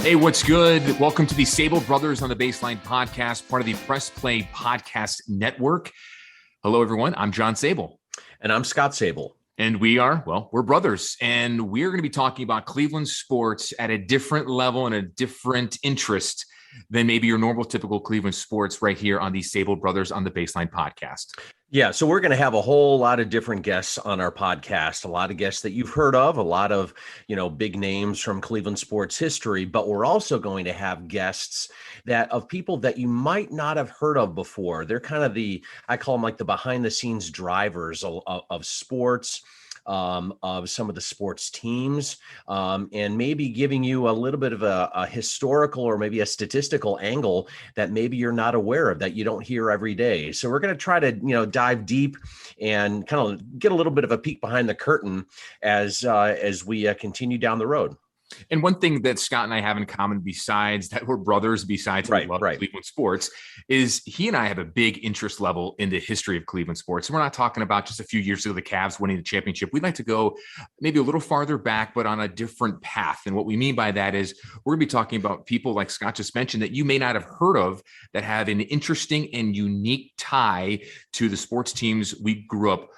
Hey, what's good? Welcome to the Sabol Brothers on the Baseline podcast, part of the Press Play Podcast Network. Hello, everyone. I'm John Sabol. And I'm Scott Sabol. And we're brothers. And we're going to be talking about Cleveland sports at a different level and a different interest than maybe your normal, typical Cleveland sports right here on the Sabol Brothers on the Baseline podcast. Yeah, so we're going to have a whole lot of different guests on our podcast, a lot of guests that you've heard of, a lot of, big names from Cleveland sports history, but we're also going to have guests of people that you might not have heard of before. They're kind of I call them like the behind the scenes drivers of sports, of some of the sports teams, and maybe giving you a little bit of a historical or maybe a statistical angle that maybe you're not aware of, that you don't hear every day. So we're going to try to, dive deep and kind of get a little bit of a peek behind the curtain as we continue down the road. And one thing that Scott and I have in common, besides that we're brothers, besides we love Cleveland sports, is he and I have a big interest level in the history of Cleveland sports. And we're not talking about just a few years ago, the Cavs winning the championship. We'd like to go maybe a little farther back, but on a different path. And what we mean by that is we're going to be talking about people like Scott just mentioned that you may not have heard of, that have an interesting and unique tie to the sports teams we grew up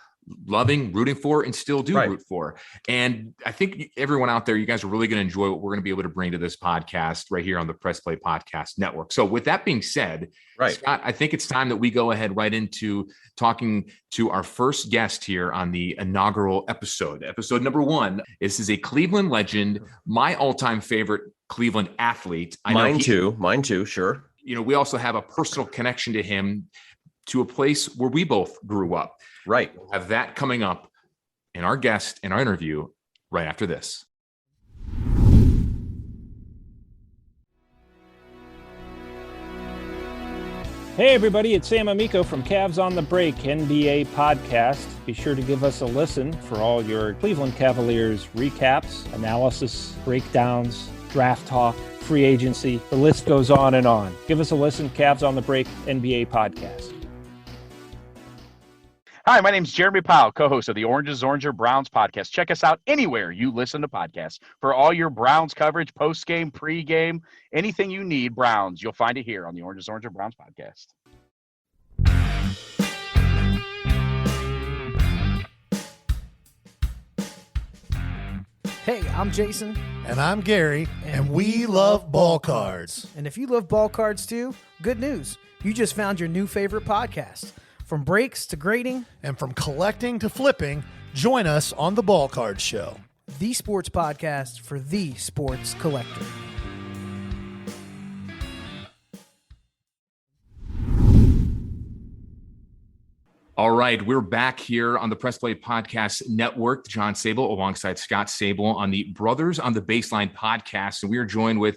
loving, rooting for, and still do root for. And I think everyone out there, you guys are really going to enjoy what we're going to be able to bring to this podcast right here on the Press Play Podcast Network. So with that being said, Scott, I think it's time that we go ahead right into talking to our first guest here on the inaugural episode number 1. This is a Cleveland legend, my all-time favorite Cleveland athlete. Mine too. Sure. We also have a personal connection to him, to a place where we both grew up. Right. We'll have that coming up in our guest, in our interview, right after this. Hey everybody, it's Sam Amico from Cavs on the Break NBA podcast. Be sure to give us a listen for all your Cleveland Cavaliers recaps, analysis, breakdowns, draft talk, free agency. The list goes on and on. Give us a listen, Cavs on the Break NBA podcast. Hi, my name is Jeremy Powell, co-host of the Oranges, Oranger, Browns podcast. Check us out anywhere you listen to podcasts. For all your Browns coverage, post-game, pre-game, anything you need Browns, you'll find it here on the Oranges, Oranger, Browns podcast. Hey, I'm Jason. And I'm Gary, and we love ball cards. And if you love ball cards too, good news. You just found your new favorite podcast. From breaks to grading. And from collecting to flipping, join us on the Ball Card Show. The sports podcast for the sports collector. All right, we're back here on the Press Play Podcast Network. John Sabol alongside Scott Sabol on the Brothers on the Baseline podcast. And we are joined with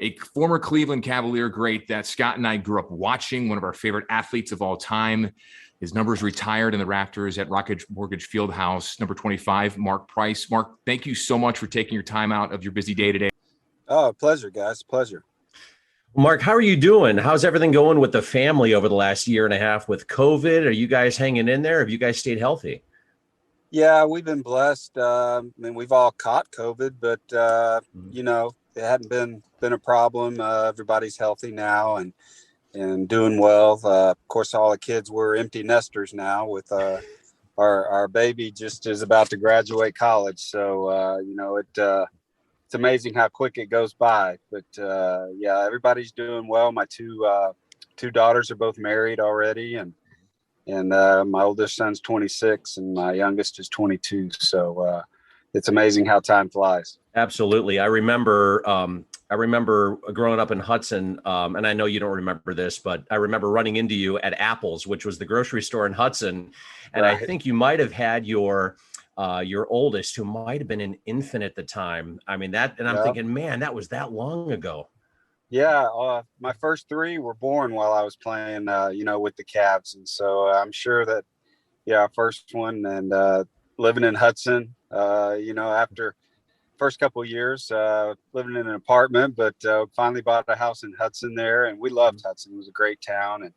a former Cleveland Cavalier great that Scott and I grew up watching, one of our favorite athletes of all time. His number's retired in the rafters at Rocket Mortgage Fieldhouse, number 25, Mark Price. Mark, thank you so much for taking your time out of your busy day today. Oh, pleasure, guys. Pleasure. Mark, how are you doing? How's everything going with the family over the last year and a half with COVID? Are you guys hanging in there? Have you guys stayed healthy? Yeah, we've been blessed. We've all caught COVID, but, it hadn't been a problem. Everybody's healthy now and doing well. Of course, all the kids, we're empty nesters now with our baby just is about to graduate college. So, it's amazing how quick it goes by. But, everybody's doing well. My two daughters are both married already. And my oldest son's 26 and my youngest is 22. So it's amazing how time flies. Absolutely. I remember growing up in Hudson, and I know you don't remember this, but I remember running into you at Apple's, which was the grocery store in Hudson. And right. I think you might have had your oldest, who might have been an infant at the time. I mean, I'm thinking, man, that was that long ago. Yeah. My first 3 were born while I was playing, with the Cavs. And so I'm sure that, our first one and living in Hudson, after first couple of years living in an apartment, but finally bought a house in Hudson there, and we loved Hudson. It was a great town, and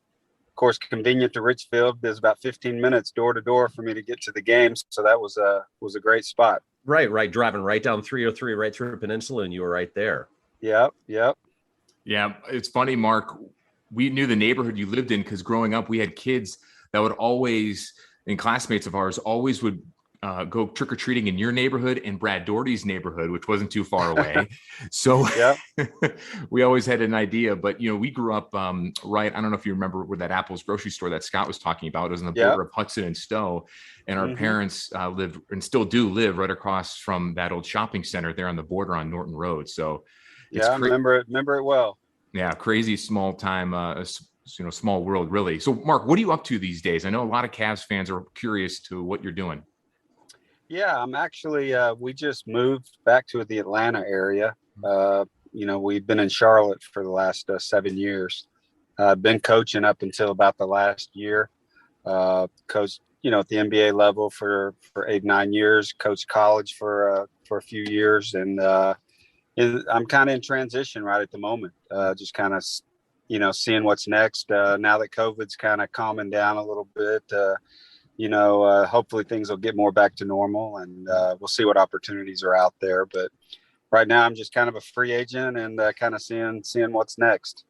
of course convenient to Richfield. There's about 15 minutes door to door for me to get to the games, so that was a great spot. Right, driving right down 303 right through Peninsula, and you were right there. Yep. Yeah, it's funny, Mark. We knew the neighborhood you lived in because growing up, we had kids that would always, and classmates of ours, always would go trick or treating in your neighborhood and Brad Doherty's neighborhood, which wasn't too far away. So we always had an idea. But we grew up right. I don't know if you remember where that Apple's grocery store that Scott was talking about. It was on the border of Hudson and Stowe, and our parents lived and still do live right across from that old shopping center there on the border on Norton Road. So I remember it well. Yeah, crazy small time, small world, really. So, Mark, what are you up to these days? I know a lot of Cavs fans are curious to what you're doing. Yeah, I'm actually, we just moved back to the Atlanta area. We've been in Charlotte for the last 7 years. I've been coaching up until about the last year. Coached, at the NBA level for 8-9 years. Coached college for a few years, and I'm kind of in transition right at the moment. Just kind of, seeing what's next. Now that COVID's kind of calming down a little bit. Hopefully things will get more back to normal, and we'll see what opportunities are out there. But right now I'm just kind of a free agent and kind of seeing what's next.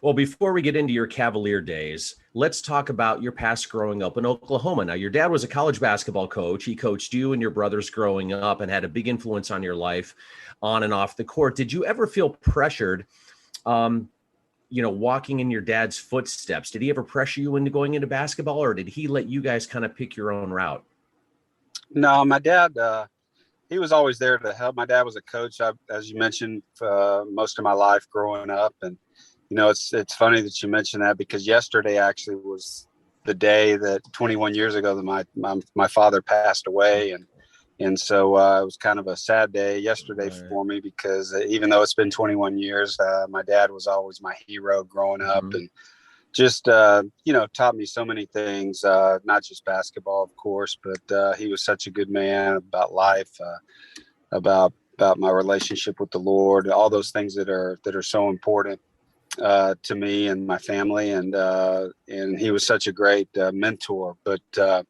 Well, before we get into your Cavalier days, let's talk about your past growing up in Oklahoma. Now, your dad was a college basketball coach. He coached you and your brothers growing up and had a big influence on your life on and off the court. Did you ever feel pressured, walking in your dad's footsteps? Did he ever pressure you into going into basketball, or did he let you guys kind of pick your own route? No, my dad, he was always there to help. My dad was a coach, as you mentioned, most of my life growing up. And, it's funny that you mentioned that, because yesterday actually was the day that 21 years ago that my father passed away. And so it was kind of a sad day yesterday for me, because even though it's been 21 years, my dad was always my hero growing up, and just, taught me so many things, not just basketball, of course, but he was such a good man about life, about my relationship with the Lord, all those things that are so important to me and my family. And he was such a great mentor. But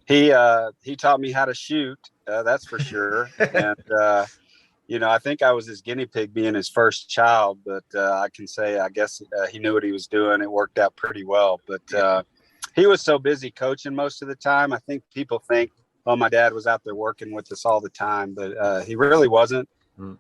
he taught me how to shoot. That's for sure. And, I think I was his guinea pig being his first child, but I can say, I guess he knew what he was doing. It worked out pretty well, but he was so busy coaching most of the time. I think people think, oh, my dad was out there working with us all the time, but he really wasn't.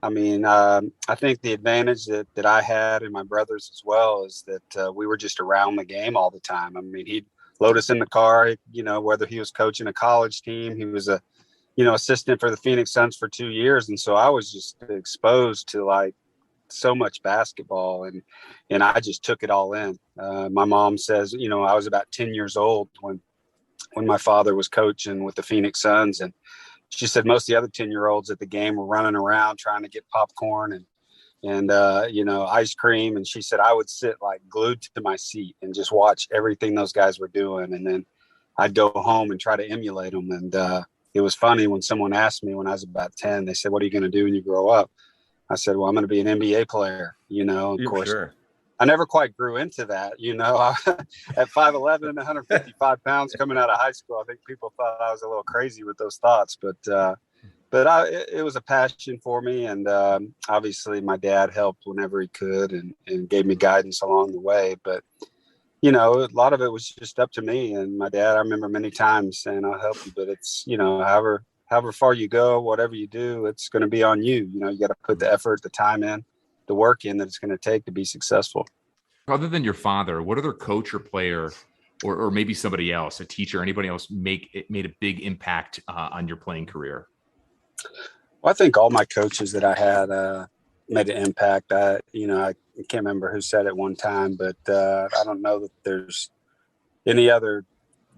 I mean, I think the advantage that I had and my brothers as well is that we were just around the game all the time. I mean, he'd load us in the car, whether he was coaching a college team, he was a, assistant for the Phoenix Suns for 2 years. And so I was just exposed to like so much basketball, and I just took it all in. My mom says, I was about 10 years old when my father was coaching with the Phoenix Suns, and she said most of the other 10-year-olds at the game were running around trying to get popcorn and ice cream. And she said I would sit like glued to my seat and just watch everything those guys were doing. And then I'd go home and try to emulate them. And it was funny when someone asked me when I was about 10, they said, what are you going to do when you grow up? I said, well, I'm going to be an NBA player, of course. Sure. I never quite grew into that, at 5'11", 155 pounds coming out of high school. I think people thought I was a little crazy with those thoughts, but it was a passion for me. And obviously my dad helped whenever he could and gave me guidance along the way. But, a lot of it was just up to me and my dad. I remember many times saying, I'll help you, but it's, however far you go, whatever you do, it's going to be on you. You got to put the effort, the time in, the work in that it's going to take to be successful. Other than your father, what other coach or player or maybe somebody else, a teacher, anybody else made a big impact on your playing career? Well, I think all my coaches that I had made an impact. I can't remember who said it one time, but I don't know that there's any other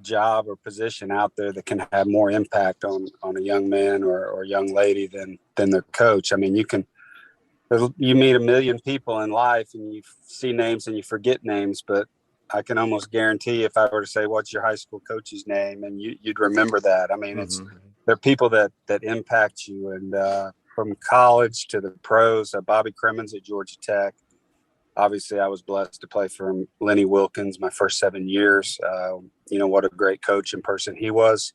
job or position out there that can have more impact on a young man or young lady than their coach. I mean, you meet a million people in life and you see names and you forget names, but I can almost guarantee if I were to say, what's your high school coach's name? And you'd remember that. I mean, they're people that impact you. And from college to the pros, Bobby Crimmins at Georgia Tech. Obviously, I was blessed to play for Lenny Wilkins my first 7 years. What a great coach and person he was.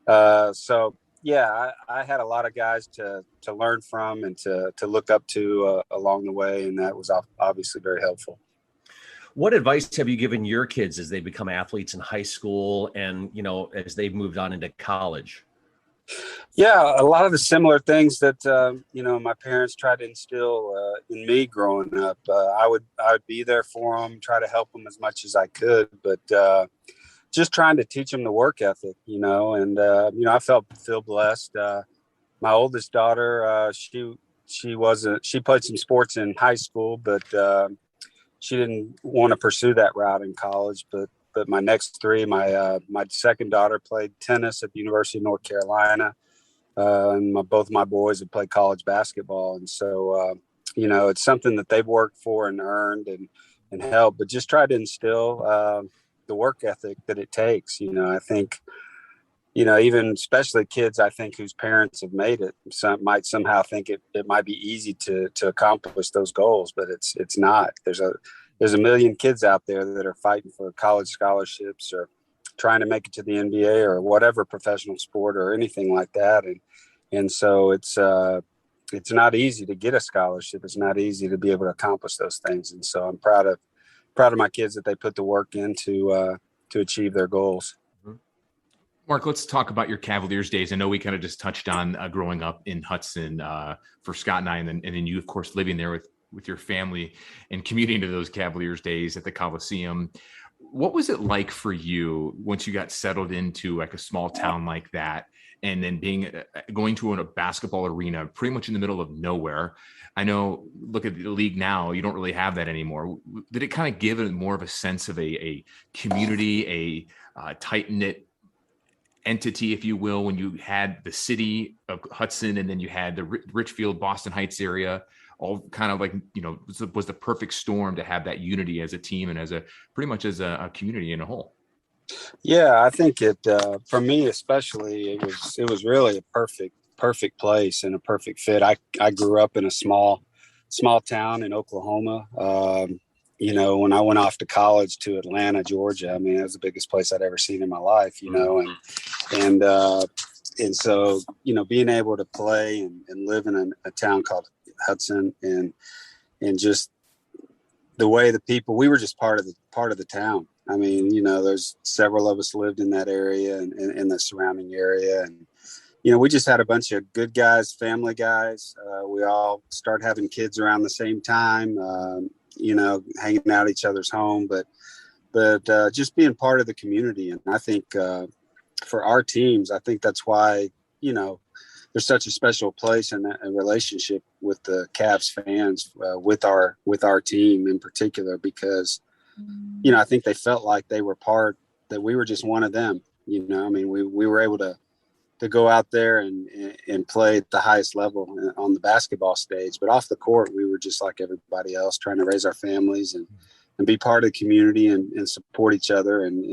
So, I had a lot of guys to learn from and to look up to along the way, and that was obviously very helpful. What advice have you given your kids as they become athletes in high school and, as they've moved on into college? Yeah, a lot of the similar things that, my parents tried to instill in me growing up. I would be there for them, try to help them as much as I could, but just trying to teach them the work ethic, and, I feel blessed. My oldest daughter, she played some sports in high school, but she didn't want to pursue that route in college. But my next three, my second daughter played tennis at the University of North Carolina, and both my boys have played college basketball. And so, it's something that they've worked for and earned and helped. But just try to instill the work ethic that it takes. I think, even especially kids, I think, whose parents have made it, might somehow think it might be easy to accomplish those goals, but it's not. There's a million kids out there that are fighting for college scholarships or trying to make it to the NBA or whatever professional sport or anything like that. And so it's not easy to get a scholarship. It's not easy to be able to accomplish those things. And so I'm proud of my kids that they put the work in to achieve their goals. Mark, let's talk about your Cavaliers days. I know we kind of just touched on growing up in Hudson for Scott and I, and then you, of course, living there with your family and commuting to those Cavaliers days at the Coliseum. What was it like for you once you got settled into like a small town like that, and then going to a basketball arena pretty much in the middle of nowhere? I know, look at the league now, you don't really have that anymore. Did it kind of give it more of a sense of a community, a tight-knit entity, if you will, when you had the city of Hudson and then you had the Richfield, Boston Heights area, all kind of like, was the perfect storm to have that unity as a team and as pretty much as a community in a whole? Yeah, I think it, for me especially, it was really a perfect place and a perfect fit. I grew up in a small town in Oklahoma. When I went off to college to Atlanta, Georgia, I mean, it was the biggest place I'd ever seen in my life, and so, being able to play and live in a town called Hudson and just the way the people, we were just part of the town. I mean, there's several of us lived in that area and in the surrounding area. And, we just had a bunch of good guys, family guys. We all started having kids around the same time, hanging out at each other's home, but just being part of the community. And I think for our teams, I think that's why, there's such a special place and a relationship with the Cavs fans, with our team in particular, because, I think they felt like they were that we were just one of them. I mean, we were able to go out there and play at the highest level on the basketball stage, but off the court, we were just like everybody else, trying to raise our families and be part of the community and support each other. And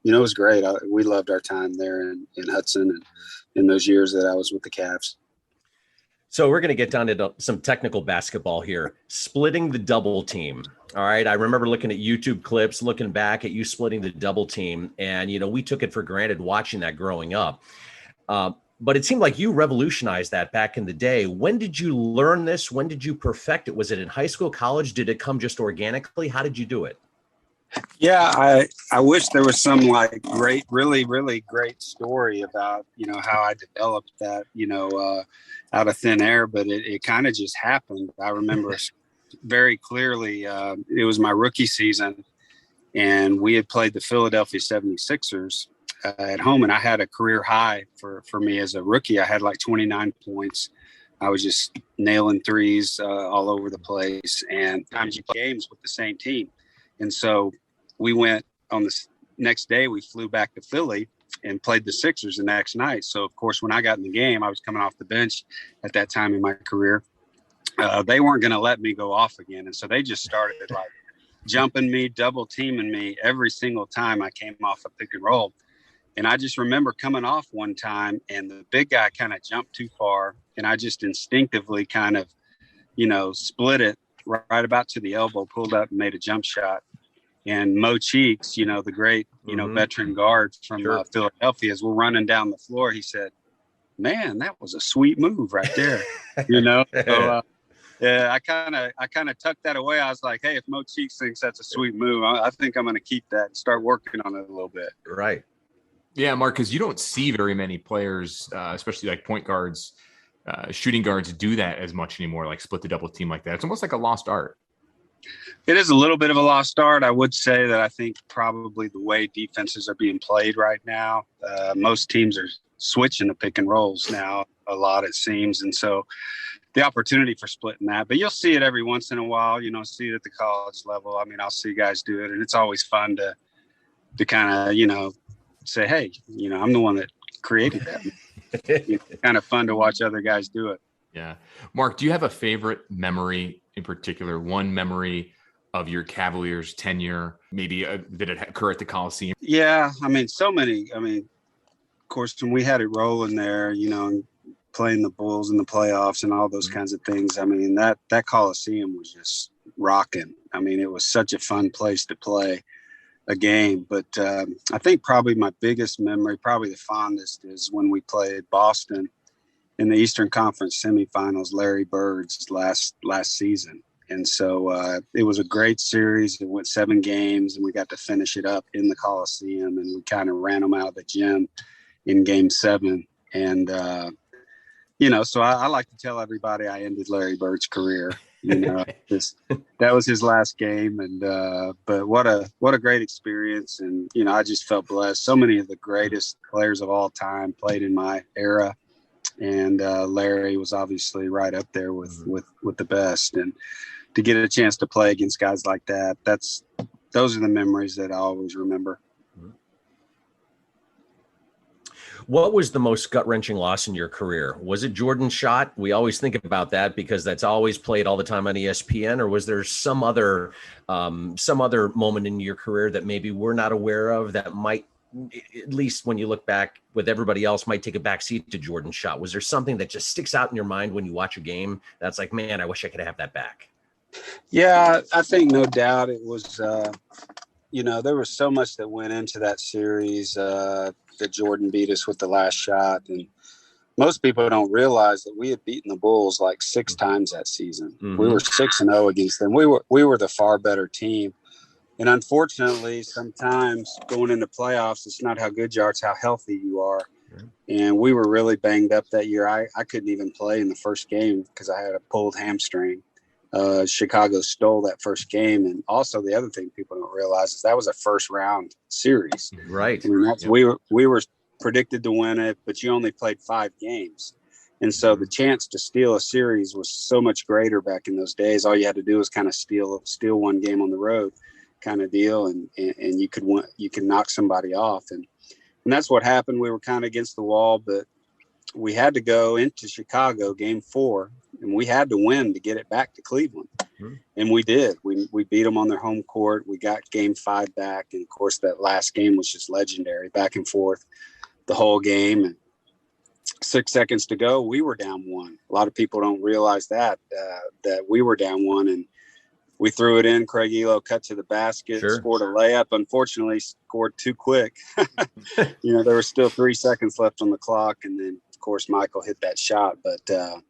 it was great. We loved our time there in Hudson and in those years that I was with the Cavs. So we're going to get down to some technical basketball here. Splitting the double team. All right. I remember looking at YouTube clips, looking back at you splitting the double team. And, we took it for granted watching that growing up. But it seemed like you revolutionized that back in the day. When did you learn this? When did you perfect it? Was it in high school, college? Did it come just organically? How did you do it? Yeah, I wish there was some great, really, really great story about, how I developed that, out of thin air, but it kind of just happened. I remember very clearly, it was my rookie season and we had played the Philadelphia 76ers at home, and I had a career high for me as a rookie. I had like 29 points. I was just nailing threes all over the place, and times you play games with the same team. And so we went on the next day, we flew back to Philly and played the Sixers the next night. So, of course, when I got in the game, I was coming off the bench at that time in my career. They weren't going to let me go off again. And so they just started jumping me, double teaming me every single time I came off a pick and roll. And I just remember coming off one time and the big guy kind of jumped too far. And I just instinctively kind of, split it right about to the elbow, pulled up and made a jump shot. And Mo Cheeks, the great, veteran guard from Philadelphia, as we're running down the floor, he said, man, that was a sweet move right there. So, yeah, I kind of tucked that away. I was like, hey, if Mo Cheeks thinks that's a sweet move, I think I'm going to keep that and start working on it a little bit. Right. Yeah, Mark, because you don't see very many players, especially like point guards, shooting guards, do that as much anymore, like split the double team like that. It's almost like a lost art. It is a little bit of a lost art. I would say that I think probably the way defenses are being played right now, most teams are switching to pick and rolls now a lot, it seems. And so the opportunity for splitting that, but you'll see it every once in a while, see it at the college level. I mean, I'll see guys do it, and it's always fun to kind of, say, hey, I'm the one that created that. It's kind of fun to watch other guys do it. Yeah. Mark, do you have a favorite memory in particular, one memory of your Cavaliers tenure, maybe did it occur at the Coliseum? Yeah. I mean, so many. I mean, of course, when we had it rolling there, playing the Bulls in the playoffs and all those kinds of things. I mean, that Coliseum was just rocking. I mean, it was such a fun place to play a game. But I think probably my biggest memory, probably the fondest, is when we played Boston in the Eastern Conference semifinals, Larry Bird's last season. And so it was a great series. It went 7 games, and we got to finish it up in the Coliseum, and we kind of ran them out of the gym in game 7. And, so I like to tell everybody I ended Larry Bird's career. That was his last game. And but what a great experience. And, I just felt blessed. So many of the greatest players of all time played in my era. And Larry was obviously right up there with the best. And to get a chance to play against guys like that, those are the memories that I always remember. What was the most gut-wrenching loss in your career? Was it Jordan's shot? We always think about that because that's always played all the time on ESPN. Or was there some other moment in your career that maybe we're not aware of that might, at least when you look back with everybody else, might take a backseat to Jordan's shot? Was there something that just sticks out in your mind when you watch a game that's like, man, I wish I could have that back? Yeah, I think no doubt it was, there was so much that went into that series that Jordan beat us with the last shot. And most people don't realize that we had beaten the Bulls like 6 times that season. Mm-hmm. We were 6-0 against them. We were the far better team. And unfortunately, sometimes going into playoffs, it's not how good you are, it's how healthy you are. Yeah. And we were really banged up that year. I couldn't even play in the first game because I had a pulled hamstring. Chicago stole that first game. And also the other thing people don't realize is that was a first round series. Right. I mean, we were predicted to win it, but you only played 5 games. And so the chance to steal a series was so much greater back in those days. All you had to do was kind of steal one game on the road kind of deal. And you could knock somebody off. And that's what happened. We were kind of against the wall, but we had to go into Chicago game 4. And we had to win to get it back to Cleveland. Mm-hmm. And we did. We beat them on their home court. We got game 5 back. And, of course, that last game was just legendary, back and forth the whole game. And 6 seconds to go, we were down 1. A lot of people don't realize that we were down 1. And we threw it in. Craig Elo cut to the basket, scored a layup. Unfortunately, scored too quick. There were still 3 seconds left on the clock. And then, of course, Michael hit that shot. But,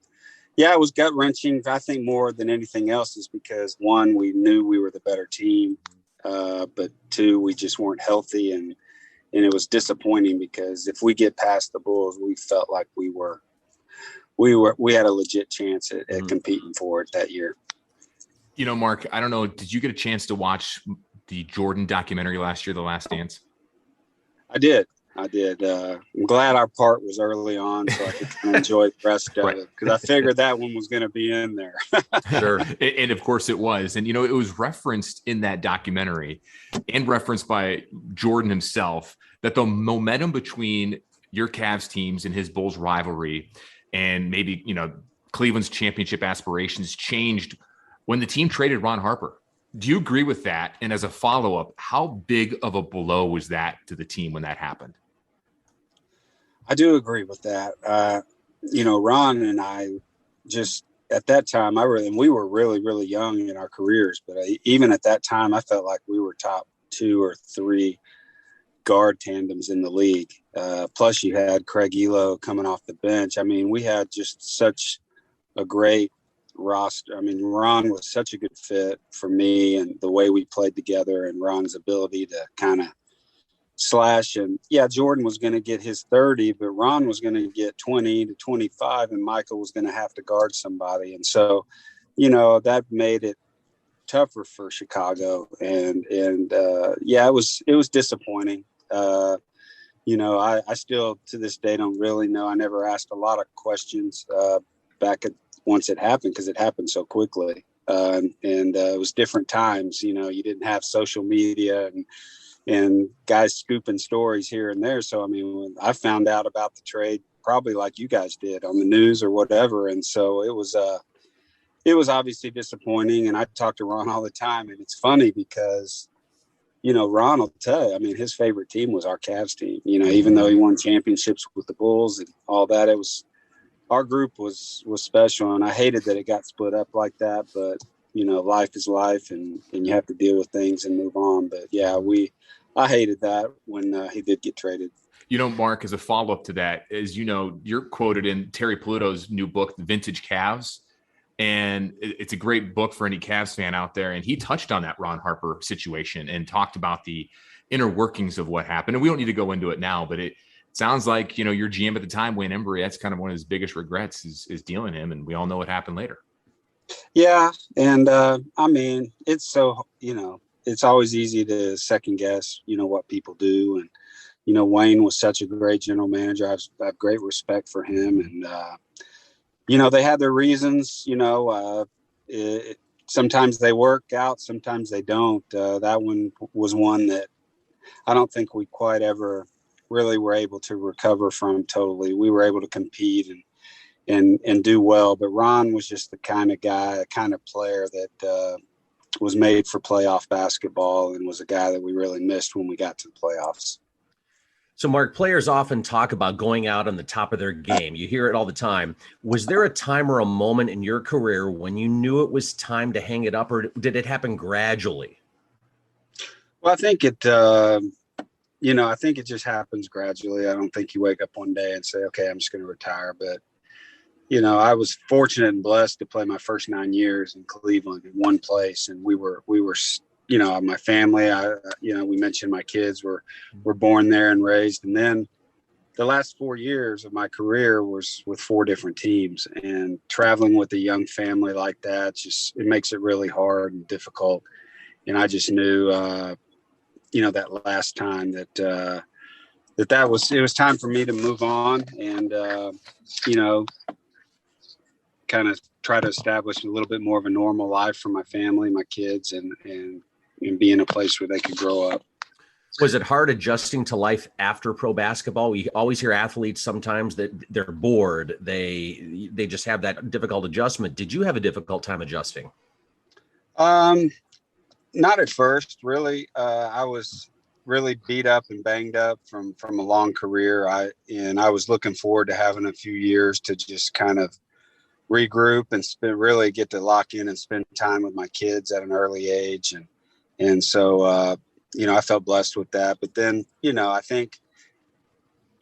yeah, it was gut-wrenching. I think more than anything else is because, 1, we knew we were the better team, but 2, we just weren't healthy, and it was disappointing because if we get past the Bulls, we felt like we had a legit chance at competing for it that year. Mark, I don't know, did you get a chance to watch the Jordan documentary last year, The Last Dance? I did. I'm glad our part was early on so I could enjoy the rest of it because I figured that one was going to be in there. Sure. And of course it was. And, it was referenced in that documentary and referenced by Jordan himself that the momentum between your Cavs teams and his Bulls rivalry and maybe, Cleveland's championship aspirations changed when the team traded Ron Harper. Do you agree with that? And as a follow-up, how big of a blow was that to the team when that happened? I do agree with that. Ron and I just at that time, we were really, really young in our careers, but even at that time, I felt like we were top 2 or 3 guard tandems in the league. Plus you had Craig Elo coming off the bench. I mean, we had just such a great roster. I mean, Ron was such a good fit for me, and the way we played together, and Ron's ability to kind of slash. And yeah, Jordan was going to get his 30, but Ron was going to get 20 to 25, and Michael was going to have to guard somebody. And so, that made it tougher for Chicago. And yeah, it was disappointing. I still to this day don't really know. I never asked a lot of questions once it happened, because it happened so quickly. It was different times. You didn't have social media and guys scooping stories here and there. So, I mean, when I found out about the trade, probably like you guys did on the news or whatever. And so it was obviously disappointing. And I talk to Ron all the time, and it's funny because, Ron will tell you, I mean, his favorite team was our Cavs team, even though he won championships with the Bulls and all that. Our group was special, and I hated that it got split up like that, but life is life, and you have to deal with things and move on. But yeah, I hated that when he did get traded. Mark, as a follow-up to that, as you're quoted in Terry Pluto's new book, Vintage Cavs, and it's a great book for any Cavs fan out there. And he touched on that Ron Harper situation and talked about the inner workings of what happened. And we don't need to go into it now, but it sounds like, your GM at the time, Wayne Embry, that's kind of one of his biggest regrets is dealing him. And we all know what happened later. Yeah. And I mean, it's so, it's always easy to second guess, what people do. And, Wayne was such a great general manager. I have great respect for him. And, they had their reasons, sometimes they work out, sometimes they don't. That one was one that I don't think we quite ever really were able to recover from totally. We were able to compete and do well, but Ron was just the kind of guy, the kind of player that was made for playoff basketball, and was a guy that we really missed when we got to the playoffs. So, Mark, players often talk about going out on the top of their game. You hear it all the time. Was there a time or a moment in your career when you knew it was time to hang it up, or did it happen gradually? Well, I think I think it just happens gradually. I don't think you wake up one day and say, okay, I'm just going to retire. But, I was fortunate and blessed to play my first 9 years in Cleveland in one place. And we were, my family, we mentioned my kids were born there and raised. And then the last 4 years of my career was with 4 different teams, and traveling with a young family like that, it makes it really hard and difficult. And I just knew, that last time that it was time for me to move on and, kind of try to establish a little bit more of a normal life for my family, my kids, and be in a place where they could grow up. Was it hard adjusting to life after pro basketball? We always hear athletes sometimes that they're bored. They just have that difficult adjustment. Did you have a difficult time adjusting? Not at first, really. I was really beat up and banged up from a long career. I was looking forward to having a few years to just kind of regroup and really get to lock in and spend time with my kids at an early age. And so, I felt blessed with that. But then, I think,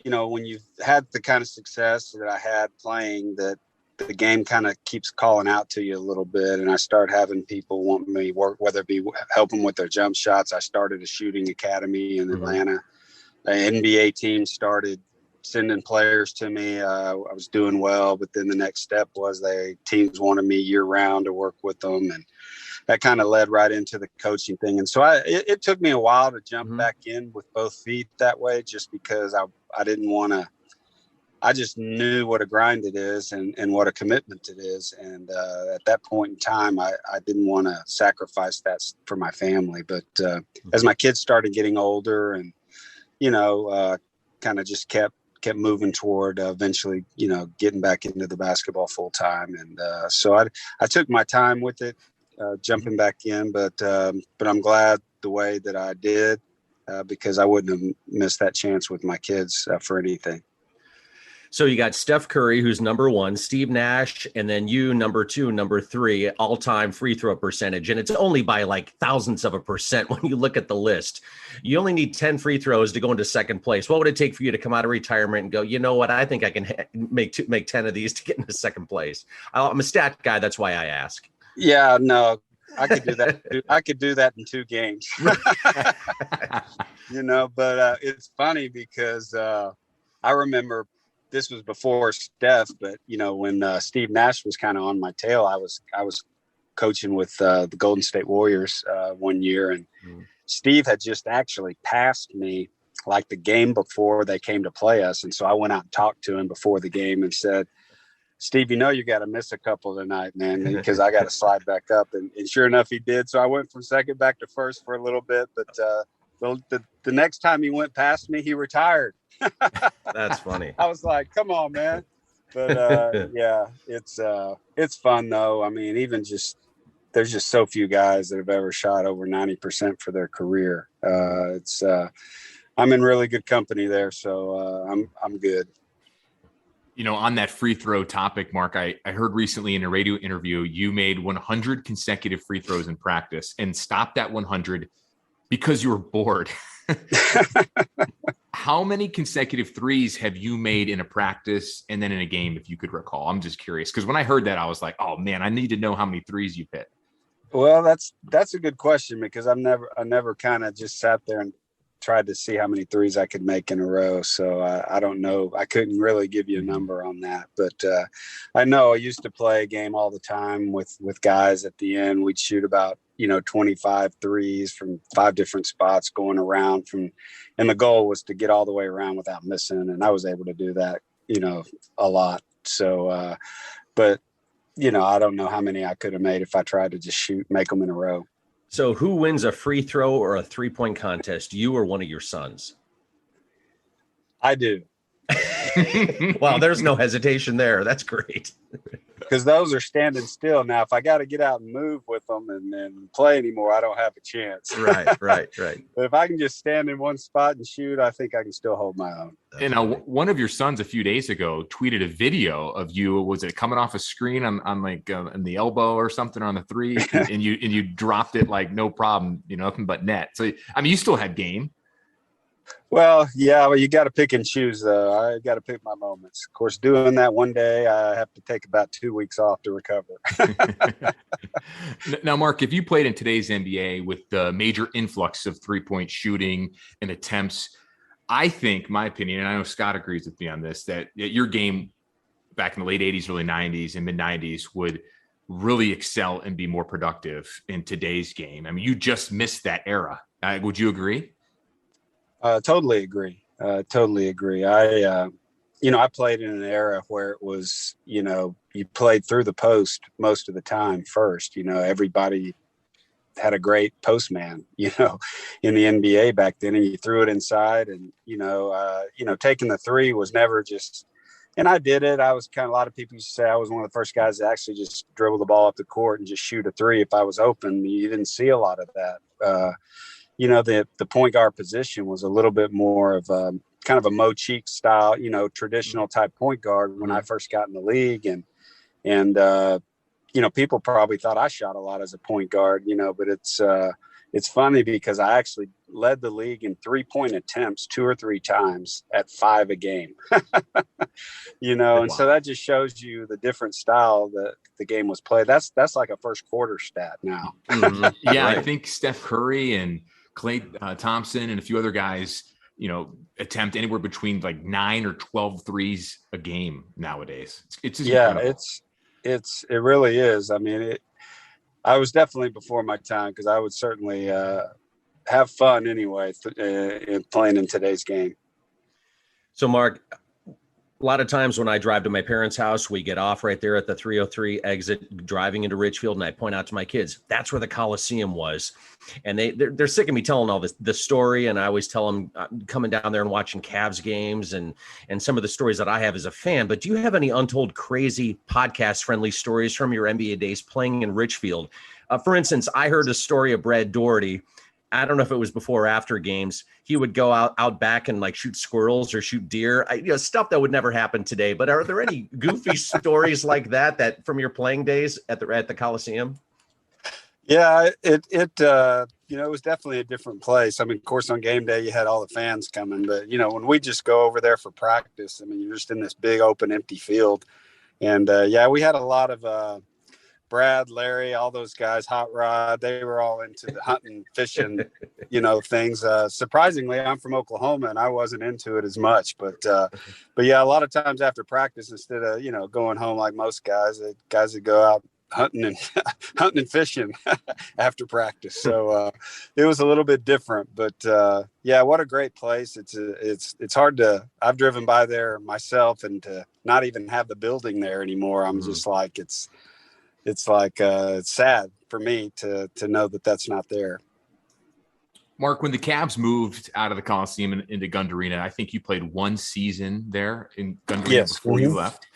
when you've had the kind of success that I had playing, that the game kind of keeps calling out to you a little bit. And I start having people want me work, whether it be help them with their jump shots. I started a shooting academy in Atlanta. An NBA team started sending players to me. I was doing well, but then the next step was teams wanted me year round to work with them. And that kind of led right into the coaching thing. And so it took me a while to jump back in with both feet that way, just because I didn't want to, I just knew what a grind it is and what a commitment it is. And at that point in time, I didn't want to sacrifice that for my family. But as my kids started getting older and, kind of just kept moving toward eventually, getting back into the basketball full time. And so I took my time with it, jumping back in, but I'm glad the way that I did, because I wouldn't have missed that chance with my kids for anything. So you got Steph Curry, who's number 1, Steve Nash, and then you, number 2, number 3, all-time free throw percentage. And it's only by like thousandths of a percent when you look at the list. You only need 10 free throws to go into second place. What would it take for you to come out of retirement and go, you know what, I think I can make 10 of these to get into second place? I'm a stat guy. That's why I ask. Yeah, no, I could do that. I could do that in 2 games. But it's funny because I remember this was before Steph, but when Steve Nash was kind of on my tail, I was coaching with the Golden State Warriors one year, and Steve had just actually passed me like the game before they came to play us. And so I went out and talked to him before the game and said, Steve, you got to miss a couple tonight, man, because I got to slide back up. And sure enough, he did. So I went from second back to first for a little bit. But the next time he went past me, he retired. That's funny. I was like, come on, man. But yeah, it's fun, though. I mean, there's just so few guys that have ever shot over 90% for their career. I'm in really good company there. So I'm good. On that free throw topic, Mark, I heard recently in a radio interview, you made 100 consecutive free throws in practice and stopped at 100 because you were bored. How many consecutive threes have you made in a practice and then in a game, if you could recall? I'm just curious, because when I heard that, I was like, oh man, I need to know how many threes you've hit. Well, that's a good question, because I never kind of just sat there and tried to see how many threes I could make in a row. So I don't know. I couldn't really give you a number on that, but I know I used to play a game all the time with guys at the end. We'd shoot about, 25 threes from 5 different spots going around and the goal was to get all the way around without missing. And I was able to do that, a lot. So, but I don't know how many I could have made if I tried to just make them in a row. So who wins a free throw or a 3-point contest, you or one of your sons? I do. Wow, there's no hesitation there. That's great. Because those are standing still. Now, if I got to get out and move with them and play anymore, I don't have a chance. Right. But if I can just stand in one spot and shoot, I think I can still hold my own. And one of your sons a few days ago tweeted a video of you. Was it coming off a screen on like in the elbow or something on the 3, and you dropped it like no problem, nothing but net. So I mean, you still had game. Well, yeah, you got to pick and choose, though. I got to pick my moments. Of course, doing that one day, I have to take about 2 weeks off to recover. Now, Mark, if you played in today's NBA with the major influx of 3-point shooting and attempts, I think, my opinion, and I know Scott agrees with me on this, that your game back in the late 80s, early 90s, and mid 90s would really excel and be more productive in today's game. I mean, you just missed that era. Would you agree? Totally agree. I played in an era where it was, you played through the post most of the time first. Everybody had a great postman, in the NBA back then, and you threw it inside, and, taking the 3 was never just, and I did it. I was a lot of people used to say I was one of the first guys to actually just dribble the ball up the court and just shoot a 3 if I was open. You didn't see a lot of that. The point guard position was a little bit more of kind of a Mo Cheek style, traditional type point guard when I first got in the league. And people probably thought I shot a lot as a point guard, but it's funny because I actually led the league in 3-point attempts 2 or 3 times at 5 a game, and so that just shows you the different style that the game was played. That's like a first quarter stat now. Yeah. Right. I think Steph Curry and Klay Thompson and a few other guys, attempt anywhere between like 9 or 12 threes a game nowadays. It's just incredible. It really is. I mean, I was definitely before my time because I would certainly have fun anyway in playing in today's game. So, Mark, a lot of times when I drive to my parents' house, we get off right there at the 303 exit driving into Richfield, and I point out to my kids, that's where the Coliseum was. And they're sick of me telling all the story, and I always tell them coming down there and watching Cavs games and some of the stories that I have as a fan. But do you have any untold crazy podcast-friendly stories from your NBA days playing in Richfield? For instance, I heard a story of Brad Daugherty I don't know if it was before or after games, he would go out back and like shoot squirrels or shoot deer, stuff that would never happen today. But are there any goofy stories like that from your playing days at the Coliseum? Yeah, it was definitely a different place. I mean, of course, on game day you had all the fans coming, but when we just go over there for practice, I mean, you're just in this big open empty field, and we had a lot of Brad, Larry, all those guys, Hot Rod, they were all into the hunting, fishing, things. Surprisingly, I'm from Oklahoma and I wasn't into it as much, but yeah, a lot of times after practice, instead of, going home like most guys would go out hunting and fishing after practice. So it was a little bit different, but what a great place. It's hard to, I've driven by there myself, and to not even have the building there anymore. I'm just like, it's sad for me to know that that's not there. Mark, when the Cavs moved out of the Coliseum into Gund Arena, I think you played one season there in Gund Arena before you left.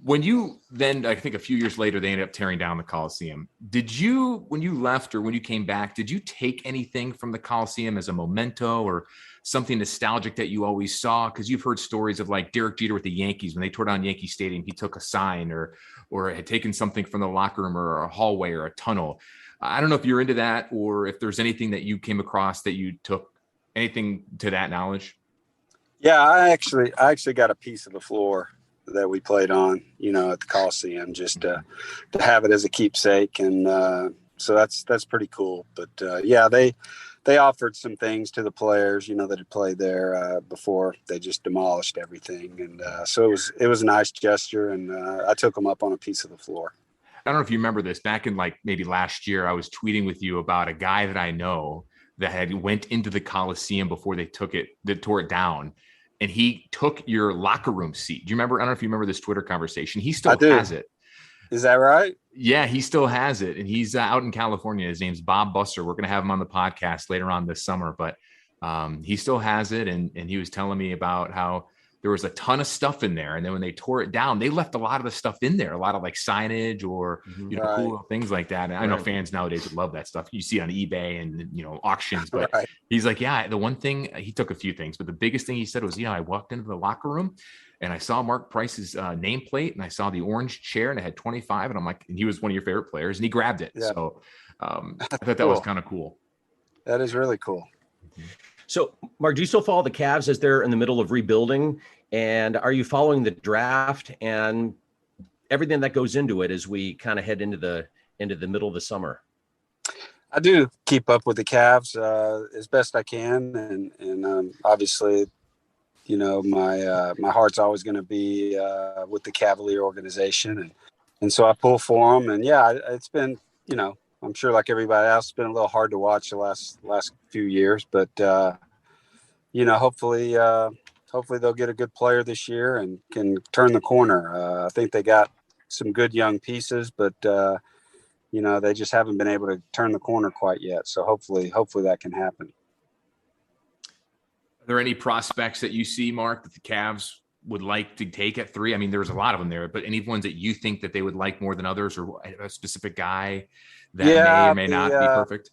When you then, I think a few years later, they ended up tearing down the Coliseum. Did you, when you left or when you came back, did you take anything from the Coliseum as a memento or something nostalgic that you always saw? Because you've heard stories of like Derek Jeter with the Yankees, when they tore down Yankee Stadium, he took a sign or had taken something from the locker room or a hallway or a tunnel. I don't know if you're into that, or if there's anything that you came across that you took, anything to that knowledge. Yeah, I actually got a piece of the floor that we played on, at the Coliseum, just to have it as a keepsake. And so that's pretty cool. But they offered some things to the players, that had played there before they just demolished everything. And so it was a nice gesture, and I took them up on a piece of the floor. I don't know if you remember this, back in like maybe last year, I was tweeting with you about a guy that I know that had went into the Coliseum before they tore it down. And he took your locker room seat. Do you remember? I don't know if you remember this Twitter conversation. He still has it. Is that right? Yeah, he still has it. And he's out in California. His name's Bob Busser. We're going to have him on the podcast later on this summer, but he still has it. And he was telling me about how there was a ton of stuff in there. And then when they tore it down, they left a lot of the stuff in there, a lot of like signage or, cool things like that. And I know fans nowadays would love that stuff. You see on eBay and, auctions, but he's like, yeah, the one thing, he took a few things, but the biggest thing he said was, I walked into the locker room and I saw Mark Price's nameplate, and I saw the orange chair, and it had 25. And I'm like, and he was one of your favorite players, and he grabbed it. Yeah. So I thought that was kind of cool. That is really cool. Mm-hmm. So, Mark, do you still follow the Cavs as they're in the middle of rebuilding? And are you following the draft and everything that goes into it as we kind of head into the middle of the summer? I do keep up with the Cavs as best I can, and obviously, my heart's always going to be with the Cavalier organization, and so I pull for them. And it's been, I'm sure like everybody else, it's been a little hard to watch the last few years, but hopefully they'll get a good player this year and can turn the corner. I think they got some good young pieces, but they just haven't been able to turn the corner quite yet. So hopefully that can happen. Are there any prospects that you see, Mark, that the Cavs would like to take at 3? I mean, there's a lot of them there, but any ones that you think that they would like more than others, or a specific guy that may or may not be perfect?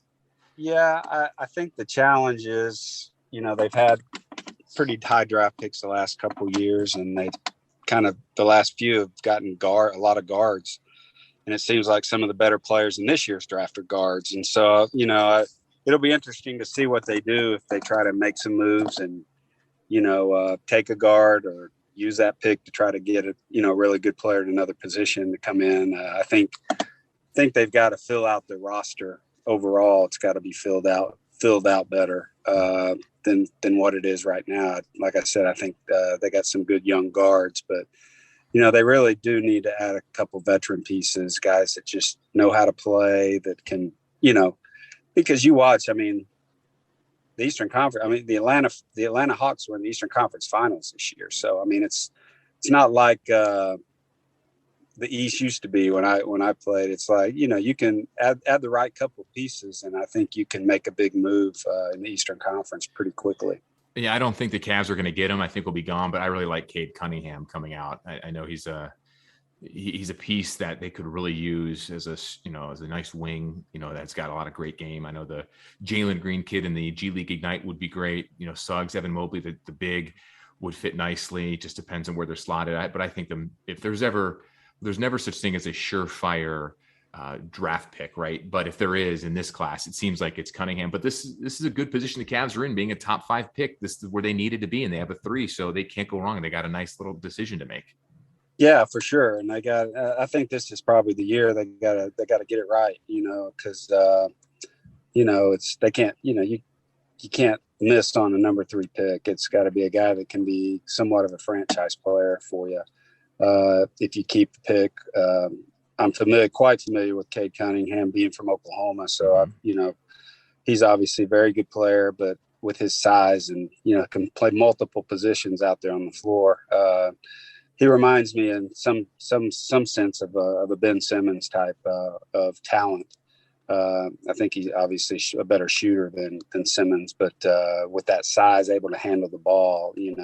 Yeah, I think the challenge is, they've had pretty high draft picks the last couple of years, and they kind of the last few have gotten a lot of guards, and it seems like some of the better players in this year's draft are guards. And so it'll be interesting to see what they do if they try to make some moves and take a guard or use that pick to try to get a really good player at another position to come in. I think they've got to fill out the roster overall. It's got to be filled out better than what it is right now. Like I said, I think they got some good young guards, but they really do need to add a couple veteran pieces, guys that just know how to play, that can, because you watch, I mean, the Eastern Conference, I mean, the Atlanta Hawks were in the Eastern Conference Finals this year. So, I mean, it's not like the East used to be when I played. It's like, you can add the right couple of pieces, and I think you can make a big move in the Eastern Conference pretty quickly. Yeah, I don't think the Cavs are going to get him. I think he'll be gone, but I really like Cade Cunningham coming out. I know he's he's a piece that they could really use as a nice wing, that's got a lot of great game. I know the Jalen Green kid in the G League Ignite would be great. Suggs, Evan Mobley, the big would fit nicely. It just depends on where they're slotted at. But I think if there's never such thing as a surefire draft pick, right? But if there is in this class, it seems like it's Cunningham. But this is a good position the Cavs are in, being a top 5 pick. This is where they needed to be, and they have a 3, so they can't go wrong. And they got a nice little decision to make. Yeah, for sure. And I think this is probably the year they gotta get it right, because they can't, you can't miss on a number 3 pick. It's got to be a guy that can be somewhat of a franchise player for you. If you keep the pick, I'm quite familiar with Cade Cunningham, being from Oklahoma. So, he's obviously a very good player, but with his size and, can play multiple positions out there on the floor. He reminds me in some sense of a Ben Simmons type of talent. I think he's obviously a better shooter than Simmons, but with that size, able to handle the ball, you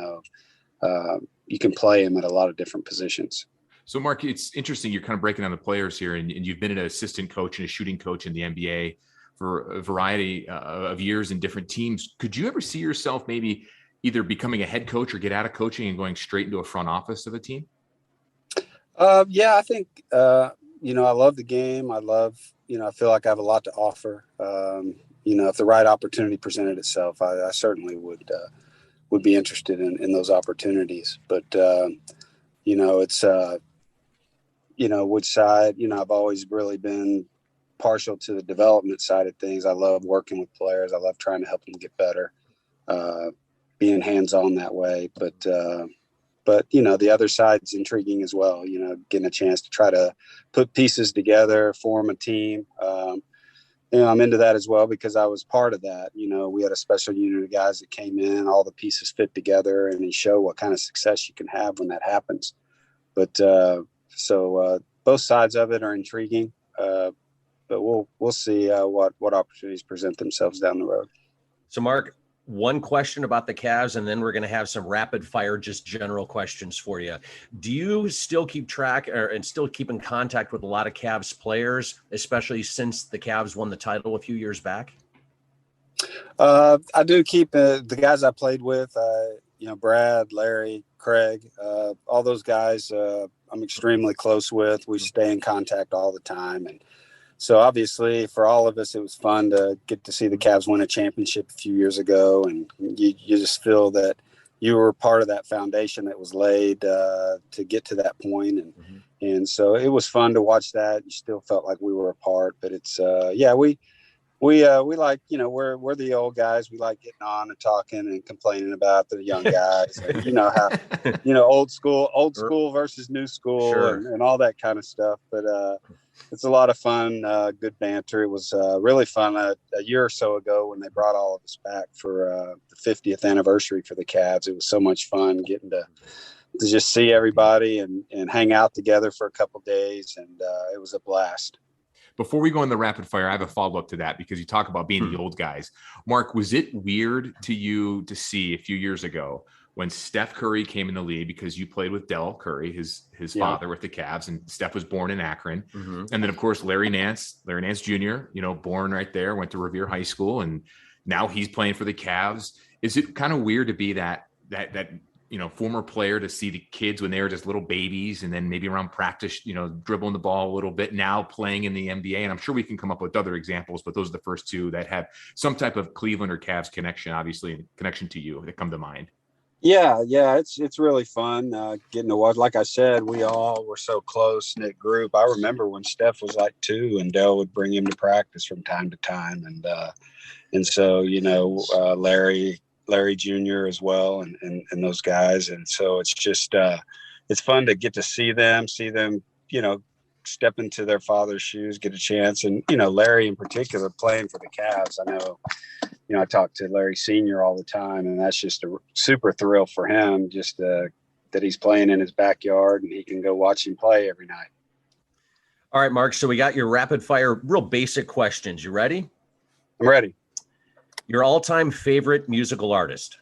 can play him at a lot of different positions. So, Mark, it's interesting. You're kind of breaking down the players here, and you've been an assistant coach and a shooting coach in the NBA for a variety of years in different teams. Could you ever see yourself maybe either becoming a head coach or get out of coaching and going straight into a front office of a team? Yeah, I think, I love the game. I feel like I have a lot to offer. If the right opportunity presented itself, I certainly would be interested in those opportunities. But, it's, which side, I've always really been partial to the development side of things. I love working with players. I love trying to help them get better, being hands-on that way. But the other side's intriguing as well, getting a chance to try to put pieces together, form a team. I'm into that as well because I was part of that. We had a special unit of guys that came in, all the pieces fit together, and they show what kind of success you can have when that happens. But so both sides of it are intriguing, but we'll see what opportunities present themselves down the road. So, Mark, one question about the Cavs, and then we're going to have some rapid fire, just general questions for you. Do you still keep track and still keep in contact with a lot of Cavs players, especially since the Cavs won the title a few years back? I do keep the guys I played with, Brad, Larry, Craig, all those guys I'm extremely close with. We stay in contact all the time. And so obviously for all of us, it was fun to get to see the Cavs win a championship a few years ago. And you just feel that you were part of that foundation that was laid to get to that point. And so it was fun to watch that. You still felt like we were a part, but it's, we like, we're the old guys. We like getting on and talking and complaining about the young guys, and, how, old school versus new school, sure, and all that kind of stuff. But it's a lot of fun, good banter. It was really fun a year or so ago when they brought all of us back for the 50th anniversary for the Cavs. It was so much fun getting to just see everybody and hang out together for a couple of days. And it was a blast. Before we go in the rapid fire, I have a follow-up to that because you talk about being the old guys. Mark, was it weird to you to see a few years ago when Steph Curry came in the league, because you played with Del Curry, his father with the Cavs, and Steph was born in Akron. And then, of course, Larry Nance Jr., born right there, went to Revere High School, and now he's playing for the Cavs. Is it kind of weird to be that former player, to see the kids when they were just little babies and then maybe around practice, dribbling the ball a little bit, now playing in the NBA? And I'm sure we can come up with other examples, but those are the first two that have some type of Cleveland or Cavs connection, obviously, connection to you that come to mind. Yeah. It's really fun getting to watch. Like I said, we all were so close knit group. I remember when Steph was like 2 and Dell would bring him to practice from time to time. And so, Larry Jr. as well, and those guys. And so it's just, it's fun to get to see them, step into their father's shoes, get a chance. And, Larry in particular playing for the Cavs. I know, I talk to Larry Sr. all the time, and that's just a super thrill for him, just that he's playing in his backyard and he can go watch him play every night. All right, Mark. So we got your rapid fire, real basic questions. You ready? I'm ready. Your all-time favorite musical artist?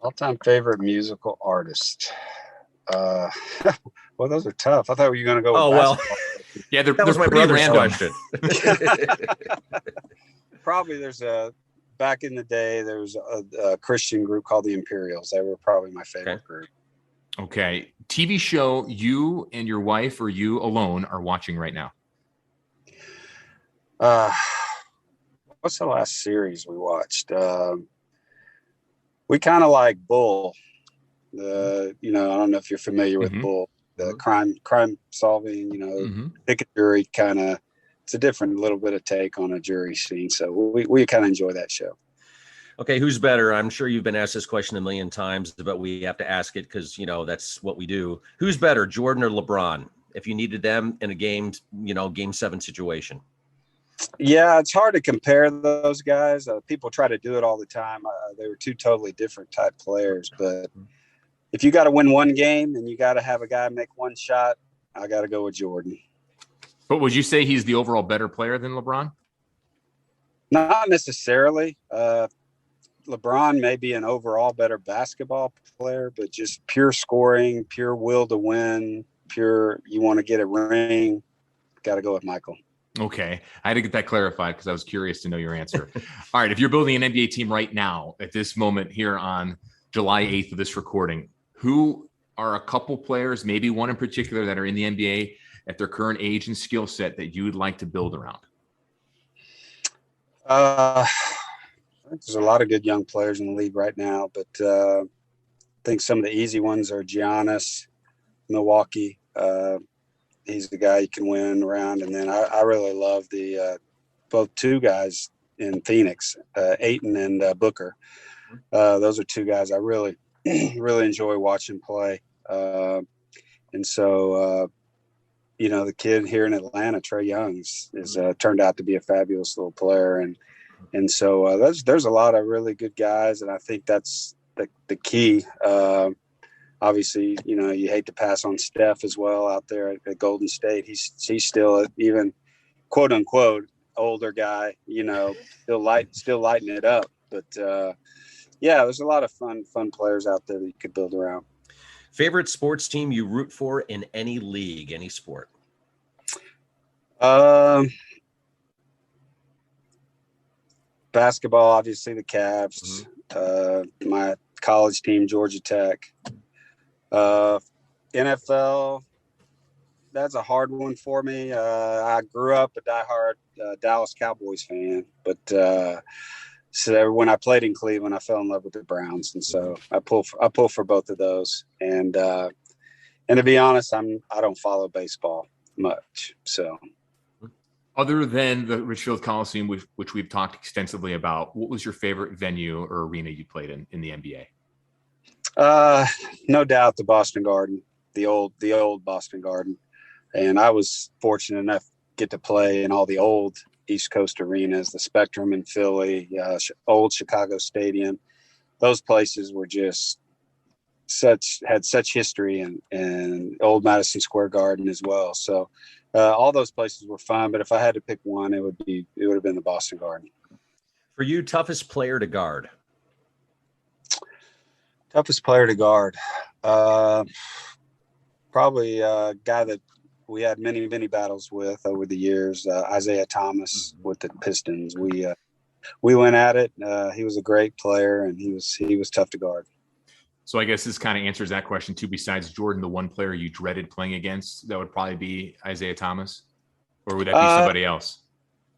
All-time favorite musical artist. Well, those are tough. I thought you were going to go with basketball. Yeah, that was my brother's question. Probably back in the day, there was a Christian group called the Imperials. They were probably my favorite group. Okay. TV show you and your wife or you alone are watching right now? What's the last series we watched? We kind of like Bull. I don't know if you're familiar with Bull, the crime solving, pick a jury kind of. It's a different little bit of take on a jury scene. So we kind of enjoy that show. Okay, who's better? I'm sure you've been asked this question a million times, but we have to ask it because, that's what we do. Who's better, Jordan or LeBron, if you needed them in a game 7 situation? Yeah, it's hard to compare those guys. People try to do it all the time. They were two totally different type players. But if you got to win one game and you got to have a guy make one shot, I got to go with Jordan. But would you say he's the overall better player than LeBron? Not necessarily. LeBron may be an overall better basketball player, but just pure scoring, pure will to win, you want to get a ring, got to go with Michael. Okay. I had to get that clarified because I was curious to know your answer. All right. If you're building an NBA team right now at this moment here on July 8th of this recording, who are a couple players, maybe one in particular, that are in the NBA at their current age and skill set that you would like to build around? There's a lot of good young players in the league right now, but I think some of the easy ones are Giannis, Milwaukee. He's the guy you can win around. And then I really love the both two guys in Phoenix, Ayton and Booker. Those are two guys I really, really enjoy watching play. And so, the kid here in Atlanta, Trae Young, is turned out to be a fabulous little player. And so there's a lot of really good guys, and I think that's the key. Obviously, you hate to pass on Steph as well out there at Golden State. He's still even quote unquote older guy, still lighting it up. But there's a lot of fun players out there that you could build around. Favorite sports team you root for in any league, any sport? Basketball, obviously the Cavs. My college team, Georgia Tech. NFL, that's a hard one for me. I grew up a diehard Dallas Cowboys fan, but so when I played in Cleveland, I fell in love with the Browns, and so I pull for both of those. And to be honest, I don't follow baseball much. So, other than the Richfield Coliseum, which we've talked extensively about, what was your favorite venue or arena you played in the NBA? No doubt the Boston Garden, the old Boston Garden. And I was fortunate enough to get to play in all the old East Coast arenas, the Spectrum in Philly, old Chicago Stadium. Those places were just had such history, and old Madison Square Garden as well. So all those places were fun, but if I had to pick one, it would have been the Boston Garden. For you, toughest player to guard? Toughest player to guard. Probably a guy that we had many, many battles with over the years, Isaiah Thomas with the Pistons. We went at it. He was a great player, and he was tough to guard. So I guess this kind of answers that question too. Besides Jordan, the one player you dreaded playing against, that would probably be Isaiah Thomas, or would that be somebody else?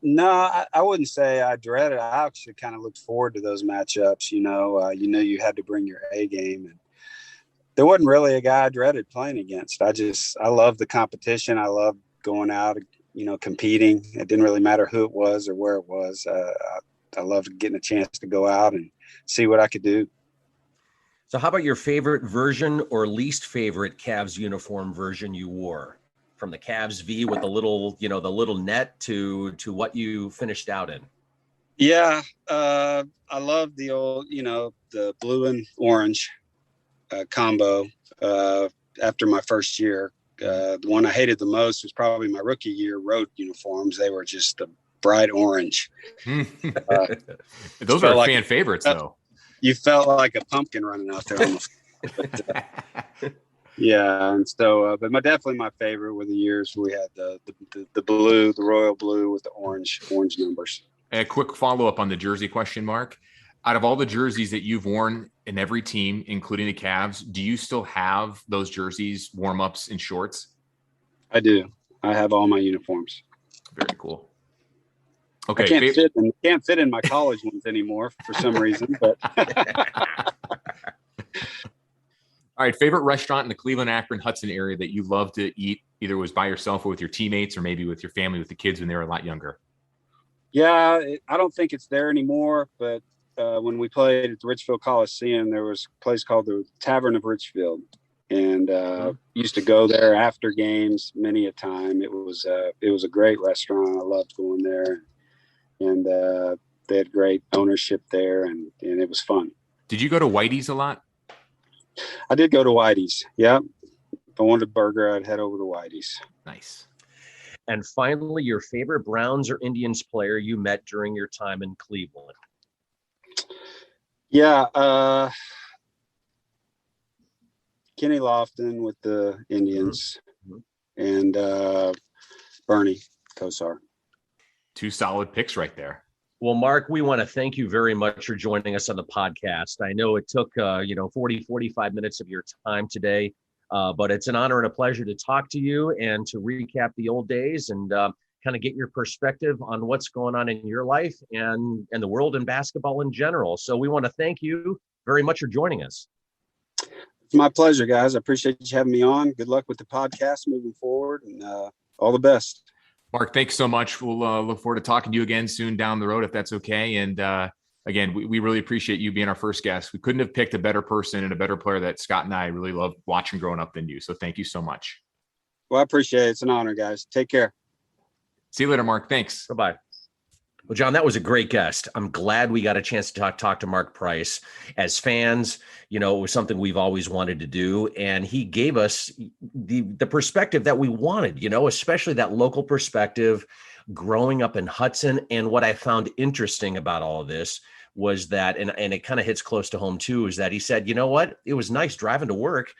No, I wouldn't say I dreaded. I actually kind of looked forward to those matchups. You had to bring your A game, and there wasn't really a guy I dreaded playing against. I loved the competition. I loved going out, competing. It didn't really matter who it was or where it was. I loved getting a chance to go out and see what I could do. So how about your favorite version or least favorite Cavs uniform version you wore? From the Cavs V with the little net to what you finished out in? Yeah, I love the old, the blue and orange combo after my first year. The one I hated the most was probably my rookie year road uniforms. They were just a bright orange. Those are fan favorites, though. You felt like a pumpkin running out there on the Yeah, and so, but definitely my favorite were the years we had the blue, the royal blue with the orange numbers. A quick follow up on the jersey question, Mark. Out of all the jerseys that you've worn in every team, including the Cavs, do you still have those jerseys, warm ups, and shorts? I do. I have all my uniforms. Very cool. Okay, I can't fit in my college ones anymore for some reason, but. All right, favorite restaurant in the Cleveland, Akron, Hudson area that you love to eat, either was by yourself or with your teammates, or maybe with your family, with the kids when they were a lot younger? Yeah, I don't think it's there anymore, but when we played at the Richfield Coliseum, there was a place called the Tavern of Richfield, and used to go there after games many a time. It was a great restaurant. I loved going there, and they had great ownership there, and it was fun. Did you go to Whitey's a lot? I did go to Whitey's. Yeah. If I wanted a burger, I'd head over to Whitey's. Nice. And finally, your favorite Browns or Indians player you met during your time in Cleveland? Yeah. Kenny Lofton with the Indians, and Bernie Kosar. Two solid picks right there. Well, Mark, we want to thank you very much for joining us on the podcast. I know it took, 45 minutes of your time today, but it's an honor and a pleasure to talk to you and to recap the old days and kind of get your perspective on what's going on in your life and the world and basketball in general. So we want to thank you very much for joining us. It's my pleasure, guys. I appreciate you having me on. Good luck with the podcast moving forward, and all the best. Mark, thanks so much. We'll look forward to talking to you again soon down the road, if that's okay. And again, we really appreciate you being our first guest. We couldn't have picked a better person and a better player that Scott and I really loved watching growing up than you. So thank you so much. Well, I appreciate it. It's an honor, guys. Take care. See you later, Mark. Thanks. Bye-bye. Well, John, that was a great guest. I'm glad we got a chance to talk to Mark Price. As fans, it was something we've always wanted to do. And he gave us the perspective that we wanted, especially that local perspective growing up in Hudson. And what I found interesting about all of this was that, and it kind of hits close to home too, is that he said, you know what, it was nice driving to work,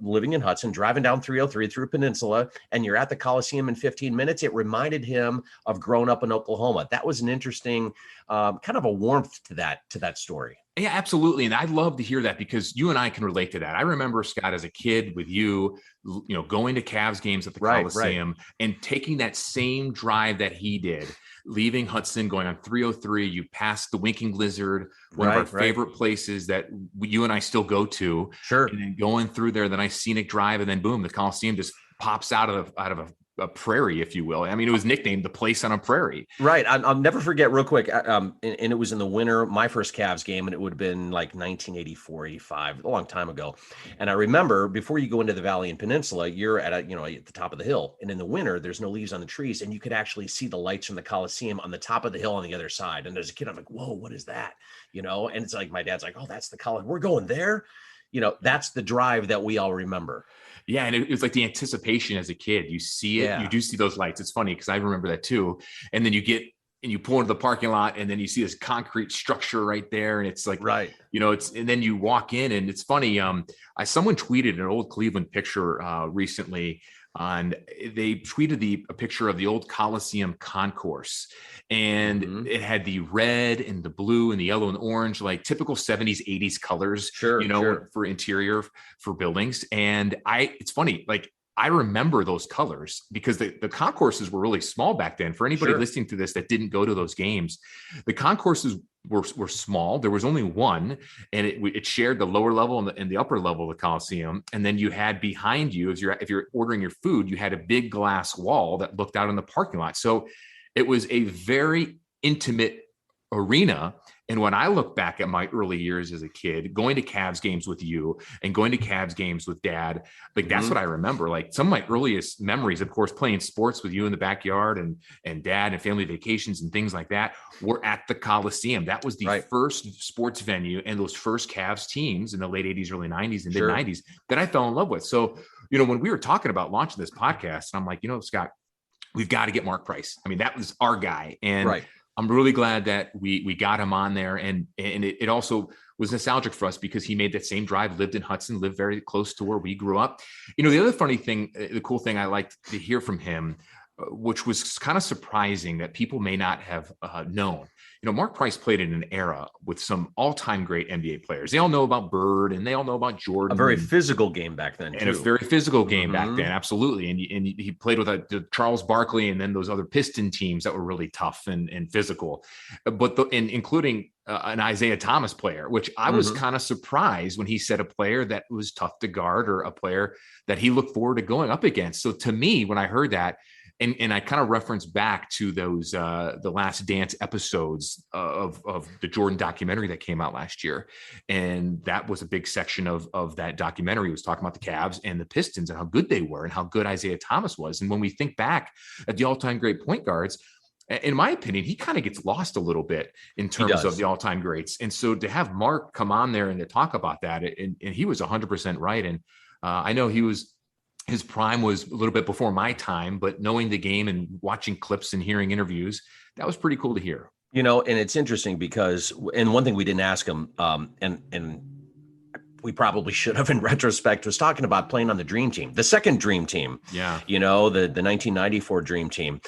living in Hudson, driving down 303 through Peninsula, and you're at the Coliseum in 15 minutes. It reminded him of growing up in Oklahoma. That was an interesting kind of a warmth to that story. Yeah, absolutely. And I'd love to hear that because you and I can relate to that. I remember, Scott, as a kid with you, going to Cavs games at the Coliseum and taking that same drive that he did, leaving Hudson, going on 303, you passed the Winking Lizard, one of our favorite places that you and I still go to. Sure. And then going through there, the nice scenic drive, and then boom, the Coliseum just pops out of a prairie, if you will. I mean, it was nicknamed the place on a prairie. Right. I'll never forget real quick. And it was in the winter, my first Cavs game, and it would have been like 1984, 85, a long time ago. And I remember before you go into the Valley and Peninsula, you're at the top of the hill. And in the winter, there's no leaves on the trees. And you could actually see the lights from the Coliseum on the top of the hill on the other side. And as a kid, I'm like, whoa, what is that? And it's like, my dad's like, oh, that's the Coliseum. We're going there. That's the drive that we all remember. Yeah. And it was like the anticipation as a kid. You see it, you do see those lights. It's funny because I remember that too. And then you pull into the parking lot and then you see this concrete structure right there. And it's like, and then you walk in and it's funny. Someone tweeted an old Cleveland picture recently they tweeted a picture of the old Coliseum concourse, and it had the red and the blue and the yellow and the orange, like typical 70s, 80s colors, for interior for buildings. And it's funny, like I remember those colors because the concourses were really small back then. For anybody listening to this that didn't go to those games, the concourses were small. There was only one, and it shared the lower level and the upper level of the Coliseum. And then you had behind you, if you're ordering your food, you had a big glass wall that looked out in the parking lot. So it was a very intimate arena. And when I look back at my early years as a kid, going to Cavs games with you and going to Cavs games with Dad, like that's what I remember. Like some of my earliest memories, of course, playing sports with you in the backyard and Dad and family vacations and things like that were at the Coliseum. That was the first sports venue and those first Cavs teams in the late 80s, early 90s and mid 90s that I fell in love with. So, when we were talking about launching this podcast, and I'm like, Scott, we've got to get Mark Price. I mean, that was our guy. And I'm really glad that we got him on there. And it also was nostalgic for us because he made that same drive, lived in Hudson, lived very close to where we grew up. The other funny thing, the cool thing I liked to hear from him, which was kind of surprising that people may not have known. Mark Price played in an era with some all-time great NBA players. They all know about Bird and they all know about Jordan. A very physical game back then, and too. A very physical game back then, absolutely. And he played with Charles Barkley and then those other Piston teams that were really tough and physical, but including an Isaiah Thomas player, which I was kind of surprised when he said a player that was tough to guard or a player that he looked forward to going up against. So to me, when I heard that, and I kind of reference back to those the Last Dance episodes of the Jordan documentary that came out last year, and that was a big section of that documentary. It was talking about the Cavs and the Pistons and how good they were and how good Isaiah Thomas was. And when we think back at the all-time great point guards, in my opinion, he kind of gets lost a little bit in terms of the all-time greats. And so to have Mark come on there and to talk about that, and he was 100% right. And I know his prime was a little bit before my time, but knowing the game and watching clips and hearing interviews, that was pretty cool to hear. And it's interesting because, and one thing we didn't ask him, and we probably should have in retrospect, was talking about playing on the Dream Team, the second Dream Team. Yeah. The 1994 Dream Team,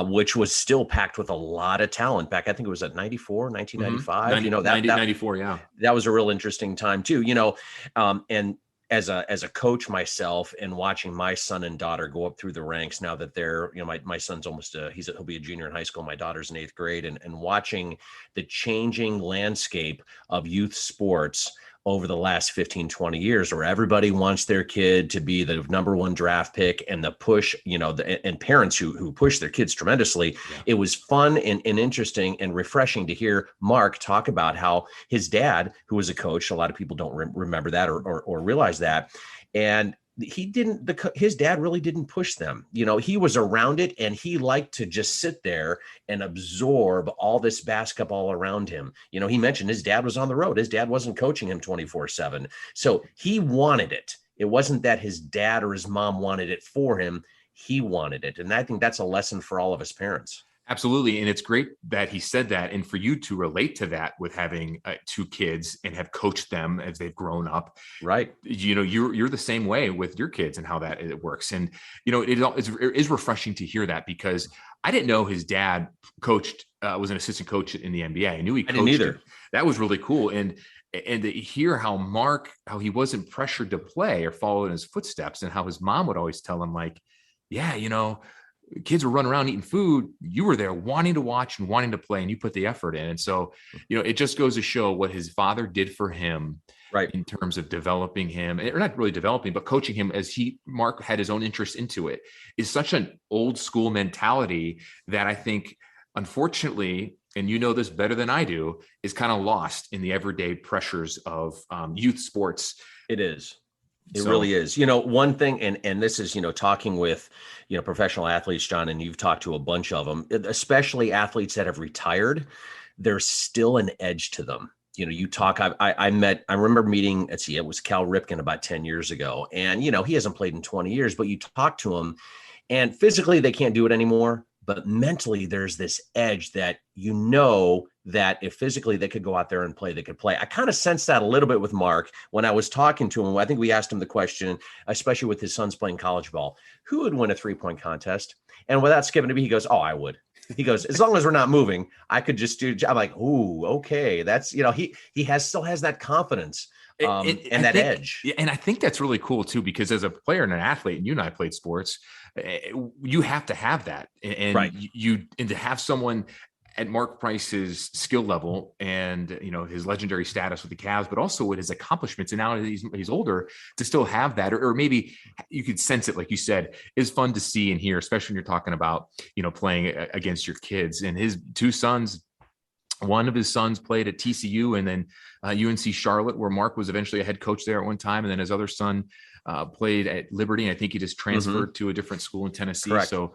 which was still packed with a lot of talent back. I think it was at 94, 1995, 94. Yeah. That was a real interesting time too, and as a coach myself and watching my son and daughter go up through the ranks now that they're, my son's almost he'll be a junior in high school. My daughter's in 8th grade, and watching the changing landscape of youth sports over the last 15, 20 years, where everybody wants their kid to be the number one draft pick, and the push, and parents who push their kids tremendously. Yeah. It was fun and interesting and refreshing to hear Mark talk about how his dad, who was a coach, a lot of people don't remember that or realize that. And his dad really didn't push them. He was around it, and he liked to just sit there and absorb all this basketball around him. He mentioned his dad was on the road. His dad wasn't coaching him 24/7. So he wanted it. It wasn't that his dad or his mom wanted it for him. He wanted it. And I think that's a lesson for all of us parents. Absolutely. And it's great that he said that. And for you to relate to that with having 2 kids and have coached them as they've grown up. Right. You're the same way with your kids and how that it works. And, it is refreshing to hear that, because I didn't know his dad was an assistant coach in the NBA. I knew he coached. I didn't either. That was really cool. And to hear how he wasn't pressured to play or follow in his footsteps, and how his mom would always tell him, like, yeah, kids were running around eating food. You were there wanting to watch and wanting to play, and you put the effort in. And so, it just goes to show what his father did for him, right, in terms of developing him, or not really developing, but coaching him as Mark had his own interest into it, is such an old school mentality that I think, unfortunately, and this better than I do, is kind of lost in the everyday pressures of youth sports. It is. It really is. One thing, and this is, talking with, professional athletes, John, and you've talked to a bunch of them, especially athletes that have retired, there's still an edge to them. You talk, I remember meeting, it was Cal Ripken about 10 years ago. And, he hasn't played in 20 years, but you talk to him, and physically they can't do it anymore. But mentally, there's this edge that that if physically they could go out there and play, they could play. I kind of sensed that a little bit with Mark when I was talking to him. I think we asked him the question, especially with his sons playing college ball, who would win a 3-point contest? And without skipping a beat, he goes, "Oh, I would." He goes, "As long as we're not moving, I could just do." I'm like, "Ooh, okay." That's, he still has that confidence. And that edge. And I think that's really cool too, because as a player and an athlete, and you and I played sports, you have to have that. And right. And to have someone at Mark Price's skill level and, his legendary status with the Cavs, but also with his accomplishments. And now that he's older, to still have that, or maybe you could sense it, like you said, is fun to see and hear, especially when you're talking about, playing against your kids. And his 2 sons, one of his sons played at TCU and then UNC Charlotte, where Mark was eventually a head coach there at one time. And then his other son played at Liberty. And I think he just transferred to a different school in Tennessee. Correct. So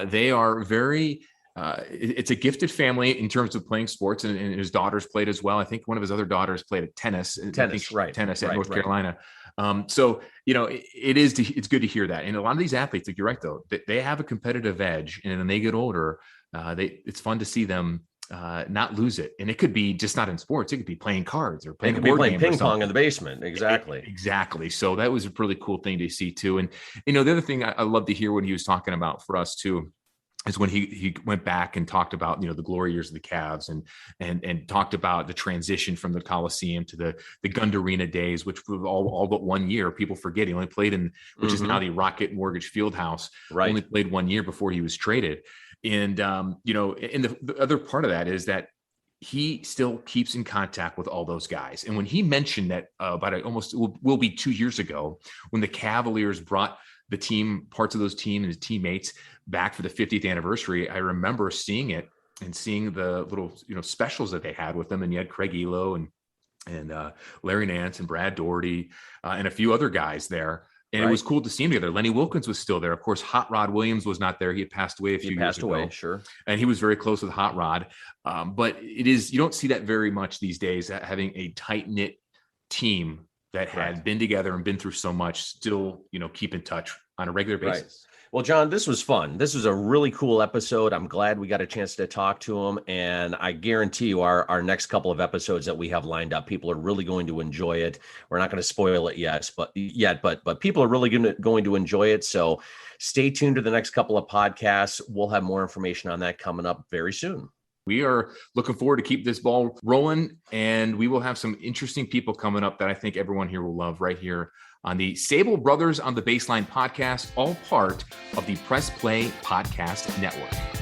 they are very, it's a gifted family in terms of playing sports. And his daughters played as well. I think one of his other daughters played at tennis at North Carolina. So, it's good to hear that. And a lot of these athletes, like you're right, though, they have a competitive edge, and when they get older, it's fun to see them not lose it. And it could be just not in sports. It could be playing cards or playing ping pong in the basement. Exactly. Exactly. So that was a really cool thing to see too. And, the other thing I love to hear what he was talking about for us too, is when he went back and talked about, the glory years of the Cavs and talked about the transition from the Coliseum to the Gund Arena days, which was all but 1 year. People forget he only played in, which is now the Rocket Mortgage Fieldhouse. Right. Only played 1 year before he was traded. And, and the other part of that is that he still keeps in contact with all those guys. And when he mentioned that will be 2 years ago, when the Cavaliers brought the team, parts of those team and his teammates back for the 50th anniversary, I remember seeing it and seeing the little, specials that they had with them. And you had Craig Elo and Larry Nance and Brad Daugherty and a few other guys there. And It was cool to see them together. Lenny Wilkins was still there. Of course, Hot Rod Williams was not there. He had passed away a few years ago. Sure. And he was very close with Hot Rod. But you don't see that very much these days, having a tight-knit team that had been together and been through so much, still, keep in touch on a regular basis. Right. Well, John, this was fun. This was a really cool episode. I'm glad we got a chance to talk to him. And I guarantee you our next couple of episodes that we have lined up, people are really going to enjoy it. We're not going to spoil it yet, but people are really going to enjoy it. So stay tuned to the next couple of podcasts. We'll have more information on that coming up very soon. We are looking forward to keep this ball rolling, and we will have some interesting people coming up that I think everyone here will love right here on the Sabol Brothers on the Baseline podcast, all part of the Press Play Podcast Network.